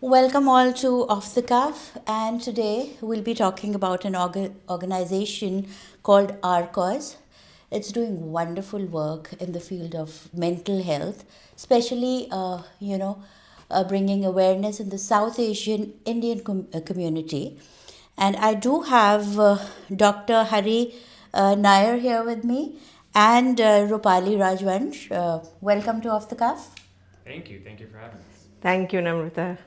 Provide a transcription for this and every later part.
Welcome all to Off the Cuff, and today we'll be talking about an organization called Rcoz. It's doing wonderful work in the field of mental health, especially, bringing awareness in the South Asian Indian community. And I do have Dr. Hari Nair here with me and Roopali Rajvansh. Welcome to Off the Cuff. Thank you. Thank you for having us. Thank you, Namrita.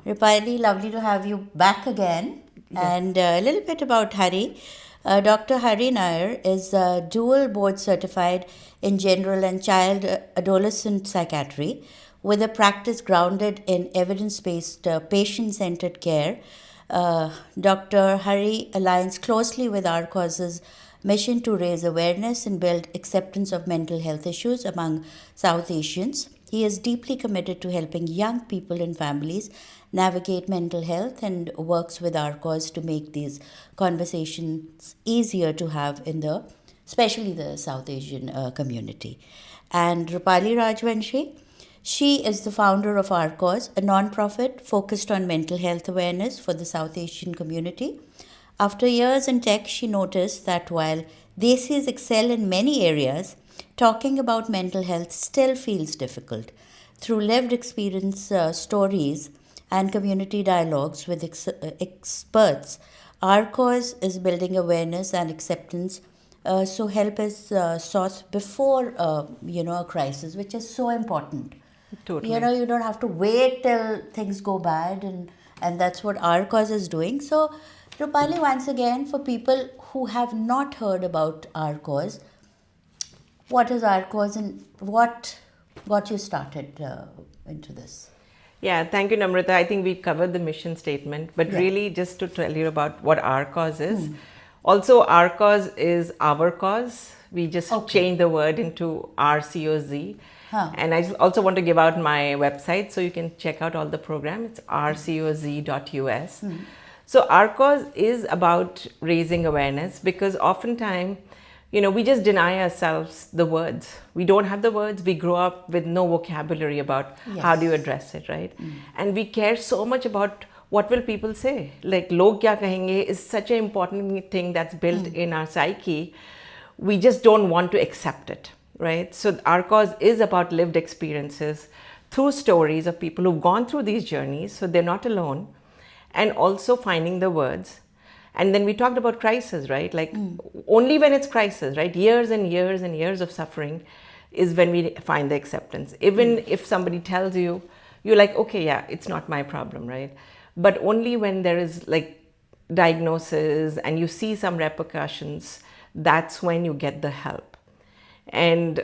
Rupali, lovely to have you back again. Yes. And a little bit about Hari. Dr. Hari Nair is dual board certified in general and child adolescent psychiatry with a practice grounded in evidence based patient centered care. Dr. Hari aligns closely with our cause's mission to raise awareness and build acceptance of mental health issues among South Asians. He is deeply committed to helping young people and families navigate mental health and works with our cause to make these conversations easier to have in the, especially the South Asian community. And Rupali Rajvanshi, she is the founder of Our Cause, a non-profit focused on mental health awareness for the South Asian community. After years in tech, she noticed that while Desis excel in many areas, talking about mental health still feels difficult. Through lived experience stories and community dialogues with experts, our cause is building awareness and acceptance. So help us sort before a crisis, which is so important. Totally. You don't have to wait till things go bad, and that's what our cause is doing. So, Rupali, once again, for people who have not heard about our cause, what is our cause and what got you started into this? Yeah, thank you, Namrita. I think we covered the mission statement, but Yeah. really just to tell you about what our cause is. Also, our cause is our cause. We just changed the word into RCOZ. Huh. And I also want to give out my website so you can check out all the program. It's rcoz.us. So our cause is about raising awareness because oftentimes, we just deny ourselves the words. We don't have the words. We grow up with no vocabulary about how do you address it, right? And we care so much about what will people say. Like, log kya kahenge is such an important thing that's built in our psyche. We just don't want to accept it, right? So our cause is about lived experiences through stories of people who've gone through these journeys, so they're not alone, and also finding the words. And then we talked about crisis, right? Like only when it's crisis, right? Years and years and years of suffering is when we find the acceptance. Even if somebody tells you, you're like, okay, yeah, it's not my problem, right? But only when there is like diagnosis and you see some repercussions, that's when you get the help. And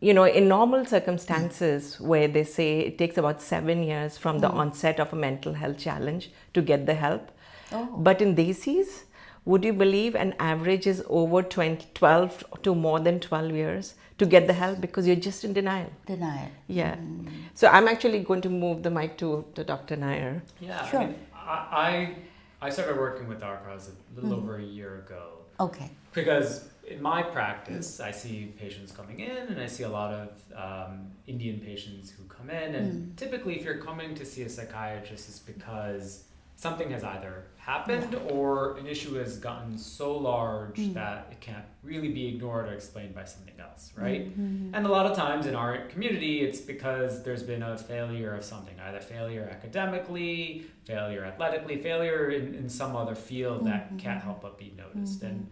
in normal circumstances where they say it takes about 7 years from the onset of a mental health challenge to get the help. But in Desis, would you believe an average is over 12 to more than 12 years to get the help because you're just in denial. Denial. Yeah. So I'm actually going to move the mic to Dr. Nair. Yeah, Sure. I mean, I started working with Rcoz a little over a year ago Okay. because in my practice, I see patients coming in and I see a lot of Indian patients who come in. And typically, if you're coming to see a psychiatrist, it's because something has either happened or an issue has gotten so large that it can't really be ignored or explained by something else, right? And a lot of times in our community, it's because there's been a failure of something, either failure academically, failure athletically, failure in some other field that can't help but be noticed. And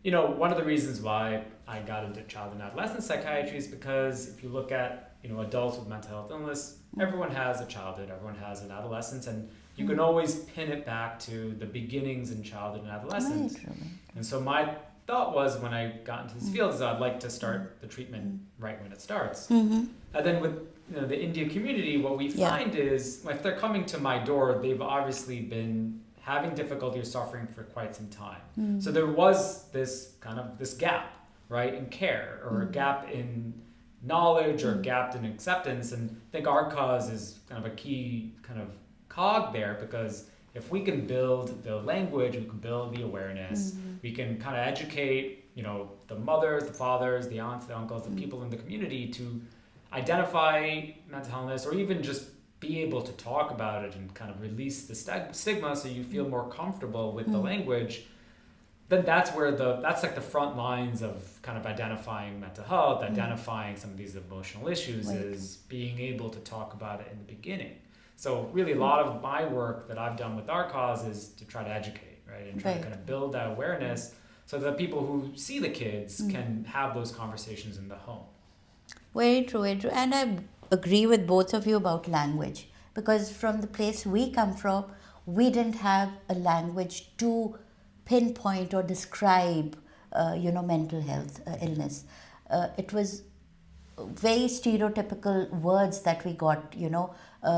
one of the reasons why I got into child and adolescent psychiatry is because if you look at, adults with mental health illness, everyone has a childhood, everyone has an adolescence, and you can always pin it back to the beginnings in childhood and adolescence. Right. And so my thought was when I got into this field is I'd like to start the treatment right when it starts. And then with the India community, what we find is if they're coming to my door, they've obviously been having difficulty or suffering for quite some time. So there was this gap, right, in care or a gap in knowledge or a gap in acceptance. And I think our cause is kind of a key kind of cog there because if we can build the language, we can build the awareness, we can kind of educate, the mothers, the fathers, the aunts, the uncles, the people in the community to identify mental illness or even just be able to talk about it and kind of release the stigma so you feel more comfortable with the language, then that's where that's like the front lines of kind of identifying mental health, identifying some of these emotional issues, is being able to talk about it in the beginning. So really a lot of my work that I've done with Rcoz is to try to educate, right? And try to kind of build that awareness so that people who see the kids can have those conversations in the home. Very true, very true. And I agree with both of you about language, because from the place we come from, we didn't have a language to pinpoint or describe, mental health illness. It was very stereotypical words that we got,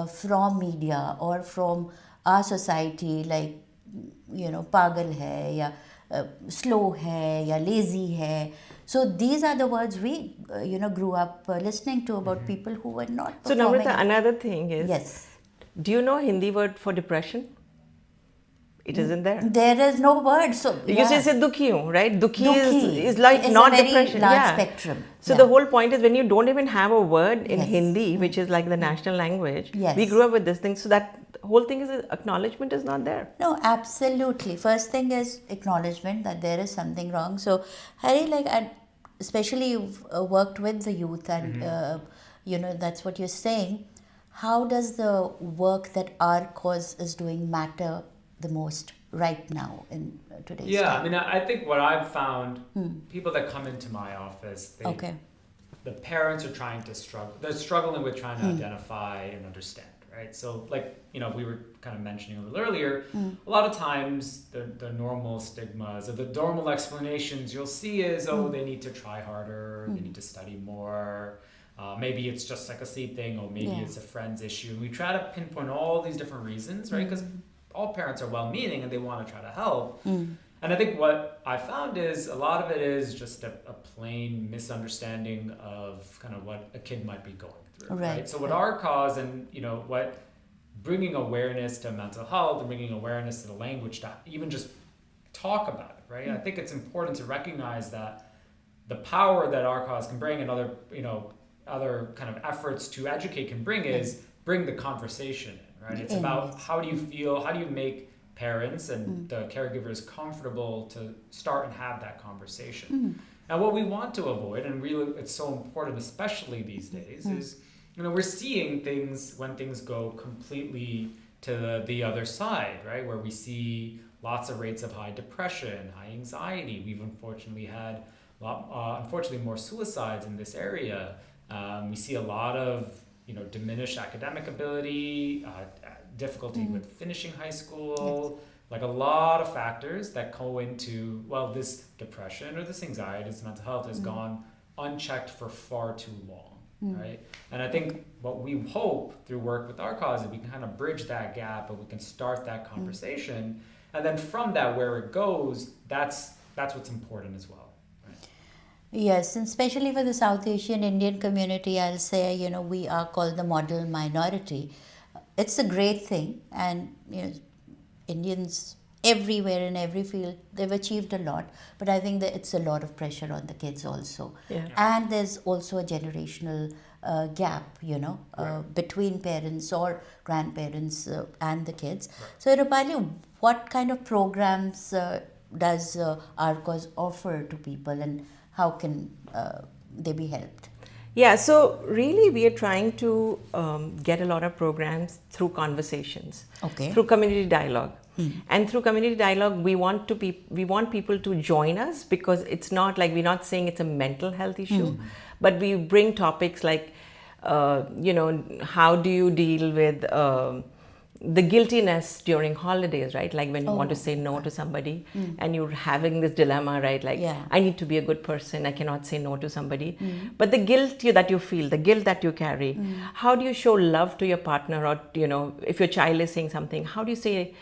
from media or from our society, like, pagal hai, ya slow hai, ya lazy hai. So these are the words we, grew up listening to about people who were not So performing. Namrita, another thing is, Yes. do you know Hindi word for depression? It isn't there. There is no word. So You say dukhi hu, right? Dukhi Dukhi is like is not a very depression. large Yeah. spectrum. So the whole point is when you don't even have a word in Yes. Hindi, which is like the national language, Yes. we grew up with this thing. So that whole thing is acknowledgement is not there. No, absolutely. First thing is acknowledgement that there is something wrong. So, Hari, especially you've worked with the youth, and that's what you're saying. How does the work that Rcoz is doing matter the most right now in today's time? I mean, I think what I've found, people that come into my office, the parents are trying to struggle. They're struggling with trying to identify and understand, right? So, we were kind of mentioning a little earlier, a lot of times the normal stigmas or the normal explanations you'll see is, they need to try harder, they need to study more. Maybe it's just like a sleep thing, or maybe it's a friend's issue. And we try to pinpoint all these different reasons, right? Because all parents are well-meaning and they want to try to help. And I think what I found is a lot of it is just a plain misunderstanding of kind of what a kid might be going through, right? So what Rcoz and, what bringing awareness to mental health and bringing awareness to the language to even just talk about it, right? I think it's important to recognize that the power that Rcoz can bring and other kind of efforts to educate can bring is bring the conversation in, right? It's about how do you feel, how do you make parents and the caregivers comfortable to start and have that conversation. Now what we want to avoid, and really it's so important especially these days, is we're seeing things when things go completely to the other side, right? Where we see lots of rates of high depression, high anxiety. We've unfortunately had more suicides in this area. We see a lot of diminished academic ability, difficulty with finishing high school, like a lot of factors that go into, this depression or this anxiety, this mental health has gone unchecked for far too long, right? And I think what we hope through work with Rcoz is we can kind of bridge that gap, and we can start that conversation. And then from that, where it goes, that's what's important as well. Yes, and especially for the South Asian Indian community, I'll say, we are called the model minority. It's a great thing, and Indians everywhere in every field, they've achieved a lot, but I think that it's a lot of pressure on the kids also. And there's also a generational gap, between parents or grandparents and the kids. So Roopali, what kind of programs does Rcoz offer to people, and how can they be helped? Yeah, so really we are trying to get a lot of programs through conversations, through community dialogue. And through community dialogue, we want people to join us, because it's not like, we're not saying it's a mental health issue, but we bring topics like, how do you deal with the guiltiness during holidays, right? Like when you want to say no to somebody and you're having this dilemma, right? Like, I need to be a good person, I cannot say no to somebody. But the guilt that you feel, the guilt that you carry, how do you show love to your partner, or, if your child is saying something, how do you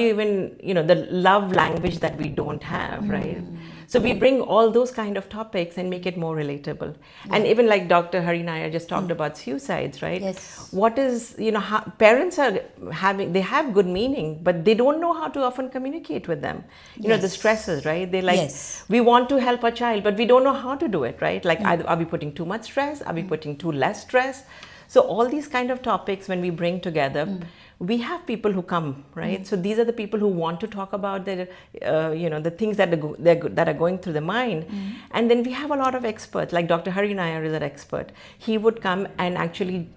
even, the love language that we don't have, right? So we bring all those kind of topics and make it more relatable. And even like Dr. Hari Nair just talked about suicides, right? Yes. What is, how, parents are they have good meaning, but they don't know how to often communicate with them. The stresses, right? They're like, we want to help our child, but we don't know how to do it, right? Like, are we putting too much stress? Are we putting too less stress? So all these kind of topics, when we bring together, we have people who come, right? So these are the people who want to talk about their, the things that that are going through the mind. And then we have a lot of experts, like Dr. Hari Nair is an expert. He would come and actually,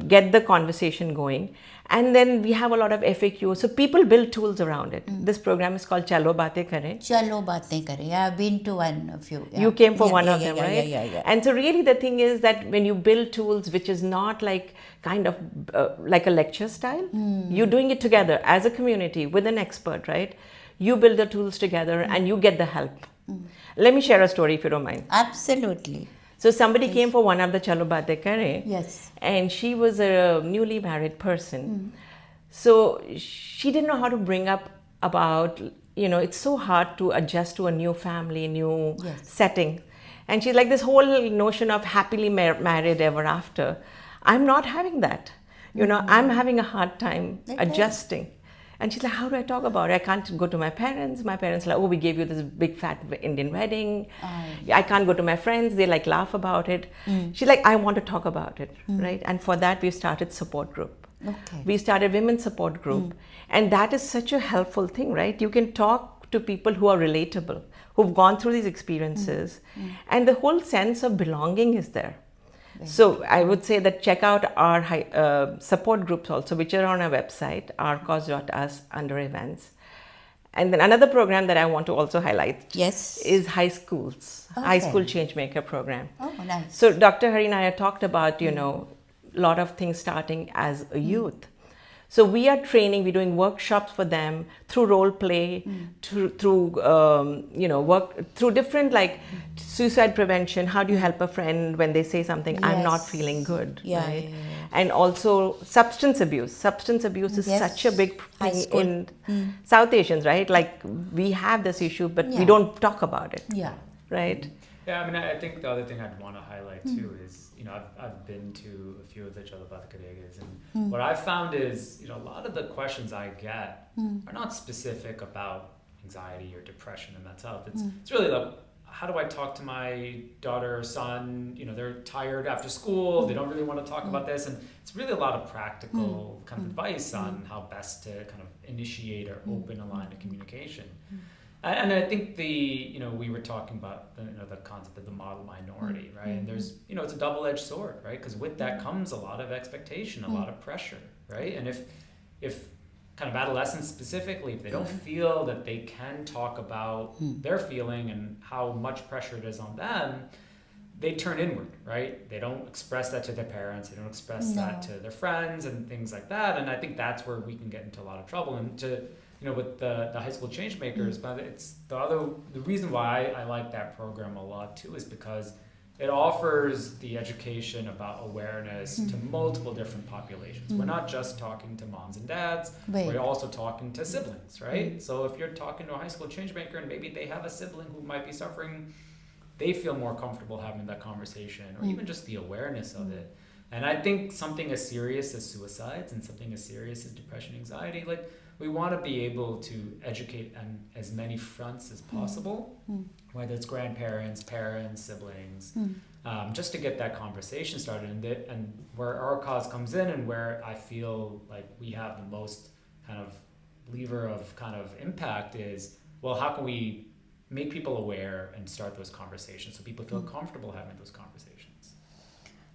get the conversation going. And then we have a lot of FAQs. So people build tools around it. This program is called Chalo Baatein Kare. Chalo Baatein Kare. Yeah, I've been to one of you. Yeah. You came for one of them, yeah, right? Yeah. And so really the thing is that when you build tools, which is not like kind of like a lecture style, you're doing it together as a community with an expert, right? You build the tools together and you get the help. Let me share a story if you don't mind. Absolutely. So somebody came for one of the Chalo Baatein Kare. Yes. And she was a newly married person. So she didn't know how to bring up about, it's so hard to adjust to a new family, new setting. And she's like, this whole notion of happily married ever after. I'm not having that. I'm having a hard time adjusting. And she's like, how do I talk about it? I can't go to my parents. My parents are like, oh, we gave you this big fat Indian wedding. I can't go to my friends. They like laugh about it. She's like, I want to talk about it, right? And for that, we started support group. Okay. We started women's support group. And that is such a helpful thing, right? You can talk to people who are relatable, who've gone through these experiences. And the whole sense of belonging is there. So I would say that check out our support groups also, which are on our website, rcoz.us under events. And then another program that I want to also highlight is high schools, high school changemaker program. Oh, nice. So Dr. Hari Nair talked about, a lot of things starting as a youth. So we are training, we're doing workshops for them through role play, through work, through different like suicide prevention. How do you help a friend when they say something, I'm not feeling good, right? And also substance abuse. Substance abuse is such a big thing in South Asians, right? Like we have this issue, but we don't talk about it, right? Yeah, I mean, I think the other thing I'd want to highlight too is, I've been to a few of the Chalo Baatein Kares, and what I've found is, a lot of the questions I get are not specific about anxiety or depression and mental health. It's really like, how do I talk to my daughter or son? They're tired after school. They don't really want to talk about this, and it's really a lot of practical kind of advice on how best to kind of initiate or open a line of communication. And I think we were talking about the concept of the model minority, right? And there's, it's a double-edged sword, right? Because with that comes a lot of expectation, a lot of pressure, right? And if kind of adolescents specifically, if they don't feel that they can talk about their feeling and how much pressure it is on them, they turn inward, right? They don't express that to their parents. They don't express that to their friends and things like that. And I think that's where we can get into a lot of trouble. And with the high school change makers, but it's the reason why I like that program a lot too is because it offers the education about awareness to multiple different populations. We're not just talking to moms and dads, we're also talking to siblings, right? So if you're talking to a high school change maker and maybe they have a sibling who might be suffering, they feel more comfortable having that conversation or even just the awareness of it. And I think something as serious as suicides and something as serious as depression, anxiety, like we want to be able to educate on as many fronts as possible, whether it's grandparents, parents, siblings, just to get that conversation started. And where Rcoz comes in and where I feel like we have the most kind of lever of kind of impact is, well, how can we make people aware and start those conversations so people feel comfortable having those conversations?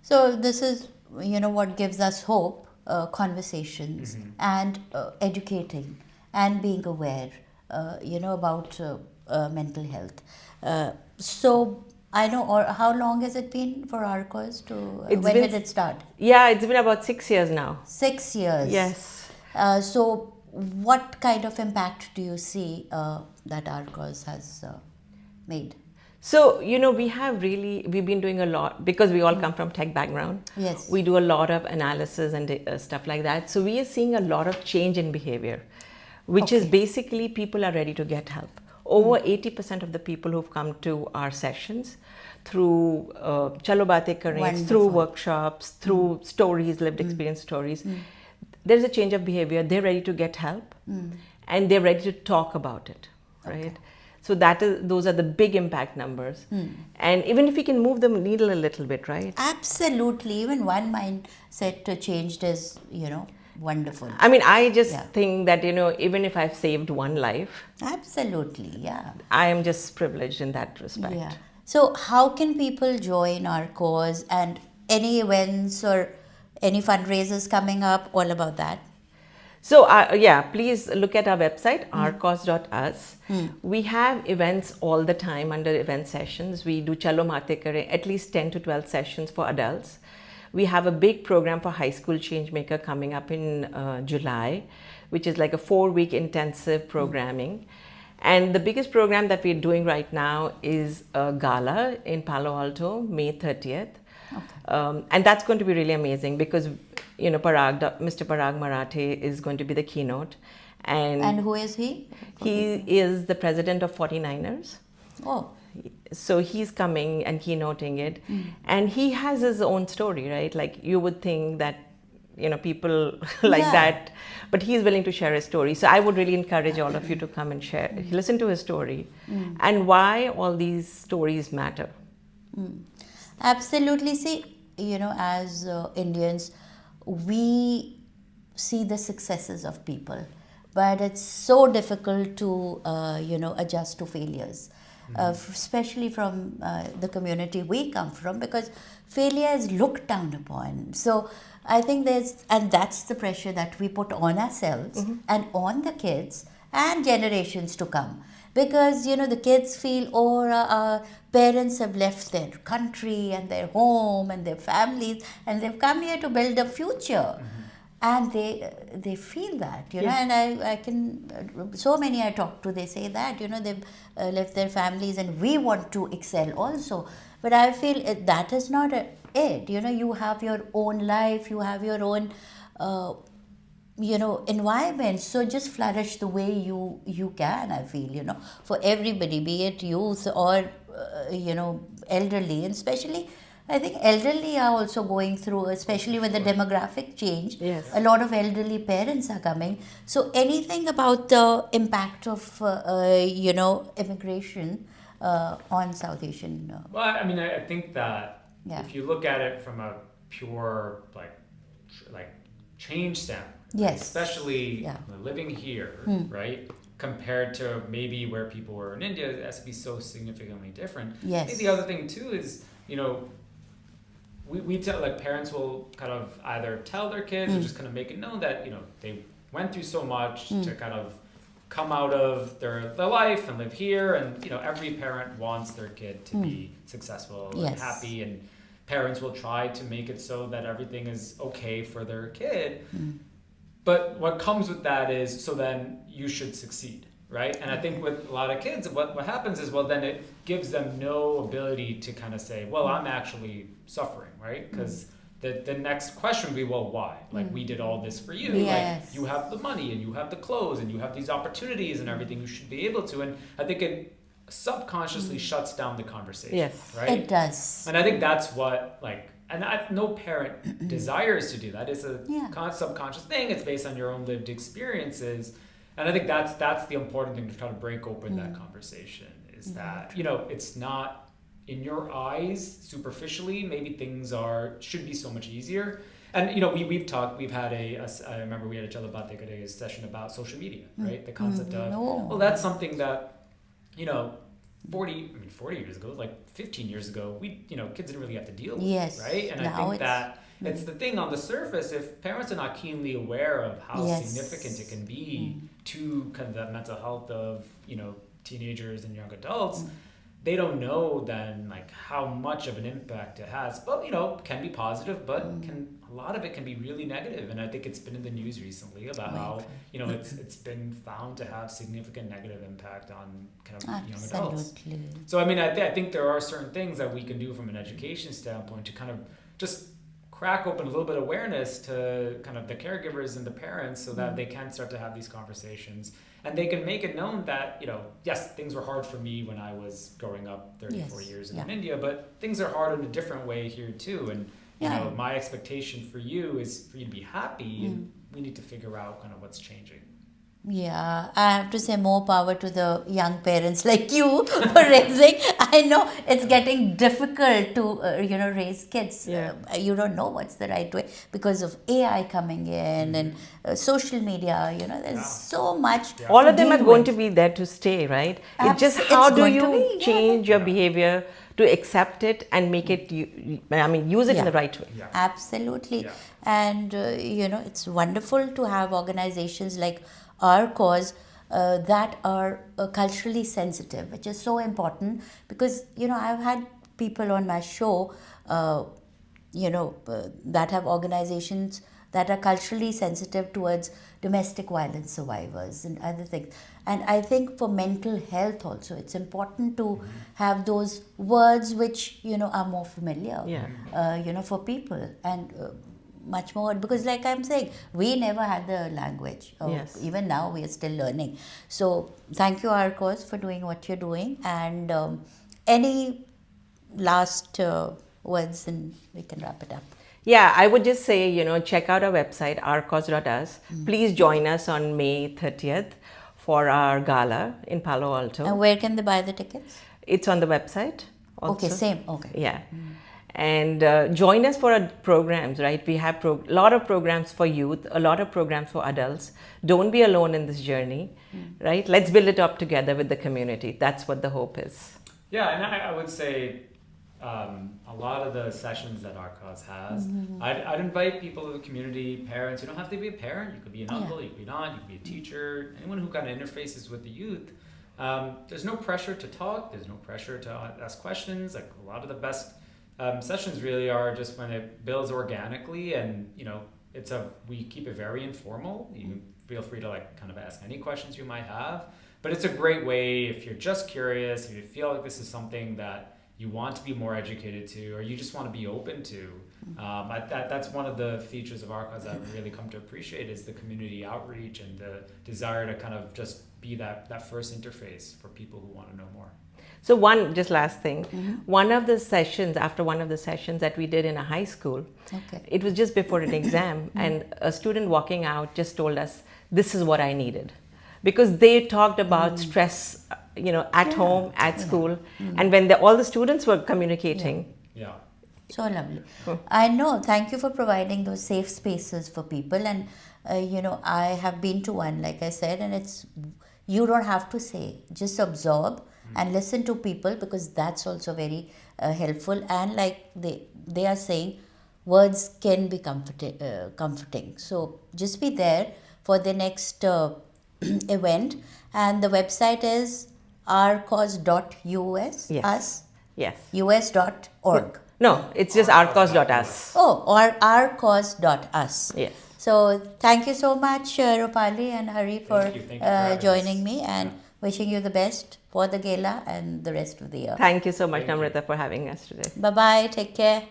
So this is, what gives us hope, conversations and educating and being aware, about mental health. So I know, or how long has it been for Rcoz to, when did it start? Yeah, it's been about 6 years now. 6 years? Yes. So what kind of impact do you see that Rcoz has made? So, we've been doing a lot because we all come from tech background. Yes. We do a lot of analysis and stuff like that. So we are seeing a lot of change in behavior, which is basically people are ready to get help. Over 80% of the people who've come to our sessions through Chalo Baatein Kare, through workshops, through stories, lived experience stories, there's a change of behavior. They're ready to get help and they're ready to talk about it, right? So those are the big impact numbers. And even if we can move the needle a little bit, right? Absolutely. Even one mindset changed is, wonderful. I mean, I just think that, even if I've saved one life, Absolutely, yeah. I am just privileged in that respect. Yeah. So, how can people join our cause, and any events or any fundraisers coming up? All about that. So, please look at our website, rcoz.us. We have events all the time under event sessions. We do Chalo Mate Kare, at least 10 to 12 sessions for adults. We have a big program for high school changemaker coming up in July, which is like a 4-week intensive programming. And the biggest program that we're doing right now is a gala in Palo Alto, May 30th. Okay. And that's going to be really amazing because, Mr. Parag Marathe is going to be the keynote. And who is he? He is the president of 49ers. Oh. So he's coming and keynoting it. And he has his own story, right? Like you would think that, people like that, but he's willing to share his story. So I would really encourage all of you to come and share, listen to his story and why all these stories matter. Absolutely. See, as Indians, we see the successes of people, but it's so difficult to, adjust to failures, especially from the community we come from, because failure is looked down upon. So I think that's the pressure that we put on ourselves and on the kids and generations to come. Because, the kids feel, our parents have left their country and their home and their families and they've come here to build a future. And they feel that, and I can, so many I talk to, they say that, they've left their families and we want to excel also. But I feel that is not it. You have your own life, you have your own, environment. So just flourish the way you can, I feel, for everybody, be it youth or, elderly. And especially, I think elderly are also going through, especially with the demographic change. Yes. A lot of elderly parents are coming. So anything about the impact of, immigration on South Asian? Well, I mean, I think that if you look at it from a pure, like change standpoint, yes, especially living here, right? Compared to maybe where people were in India, it has to be so significantly different. Yes. I think the other thing too is, we tell, like, parents will kind of either tell their kids or just kind of make it known that, they went through so much to kind of come out of their life and live here. And, every parent wants their kid to be successful and happy, and parents will try to make it so that everything is okay for their kid. But what comes with that is, so then you should succeed, right? And I think with a lot of kids, what happens is, well, then it gives them no ability to kind of say, well, I'm actually suffering, right? Because the next question would be, well, why? Like, we did all this for you. Yes. Like, you have the money and you have the clothes and you have these opportunities and everything, you should be able to. And I think it subconsciously shuts down the conversation, yes, right? It does. And I think that's what, no parent desires to do that. It's a subconscious thing. It's based on your own lived experiences. And I think that's the important thing to try to break open that conversation, is that, it's not, in your eyes, superficially, maybe things should be so much easier. And, we've had I remember we had a Jalabate session about social media, right? The concept of, well, that's something that, 40 years ago, like 15 years ago, kids didn't really have to deal with, right? And I think that it's the thing on the surface, if parents are not keenly aware of how significant it can be to kind of that mental health of, teenagers and young adults, they don't know then, like, how much of an impact it has. But, can be positive, but a lot of it can be really negative. And I think it's been in the news recently about how, it's been found to have significant negative impact on kind of young adults. So, I mean, I think there are certain things that we can do from an education standpoint to kind of just crack open a little bit of awareness to kind of the caregivers and the parents, so that they can start to have these conversations. And they can make it known that, yes, things were hard for me when I was growing up 34 years in India, but things are hard in a different way here too. And, my expectation for you is for you to be happy, and we need to figure out kind of what's changing. Yeah, I have to say more power to the young parents like you for raising. I know it's getting difficult to raise kids. Yeah. You don't know what's the right way because of AI coming in and social media. There's Yeah. so much. Yeah. All to of them are deal going with. to be there to stay, right? It's just It's how do going you to be, yeah. change your Yeah. behavior to accept it and make it, use it in Yeah. the right way. Yeah. Absolutely. Yeah. And, it's wonderful to have organizations like Rcoz that are culturally sensitive, which is so important because, I've had people on my show, that have organizations that are culturally sensitive towards domestic violence survivors and other things. And I think for mental health also, it's important to have those words which, are more familiar, Yeah. for people. And much more because like I'm saying, we never had the language. Yes. Even now we are still learning. So thank you, Rcoz, for doing what you're doing. And any last words, and we can wrap it up. Yeah, I would just say, check out our website, rcoz.us. Please join us on May 30th for our gala in Palo Alto. And where can they buy the tickets? It's on the website also. Okay, same. Okay. Yeah. And join us for our programs, right? We have a lot of programs for youth, a lot of programs for adults. Don't be alone in this journey, right? Let's build it up together with the community. That's what the hope is. Yeah, and I would say a lot of the sessions that Rcoz has, I'd invite people in the community, parents. You don't have to be a parent. You could be an uncle, you could be an aunt, you could be a teacher, anyone who kind of interfaces with the youth. There's no pressure to talk. There's no pressure to ask questions. Like a lot of the best sessions really are just when it builds organically, and we keep it very informal. You feel free to kind of ask any questions you might have. But it's a great way if you're just curious, if you feel like this is something that you want to be more educated to, or you just want to be open to. That's one of the features of Rcoz that I've really come to appreciate is the community outreach and the desire to kind of just be that first interface for people who want to know more. So just last thing, after one of the sessions that we did in a high school, it was just before an exam, and a student walking out just told us, this is what I needed. Because they talked about stress, at home, at school, and when all the students were communicating. Yeah. So lovely. I know. Thank you for providing those safe spaces for people. And, I have been to one, like I said, and you don't have to say, just absorb and listen to people, because that's also very helpful. And like they are saying, words can be comforting. So just be there for the next event. And the website is rcoz.us. Yes. us.org. No, it's just rcoz.us. Oh, or rcoz.us. Yes. So thank you so much, Roopali and Hari, for Thank you for having joining us. me, and wishing you the best for the gala and the rest of the year. Thank you so much, Thank you. Namrita, for having us today. Bye-bye. Take care.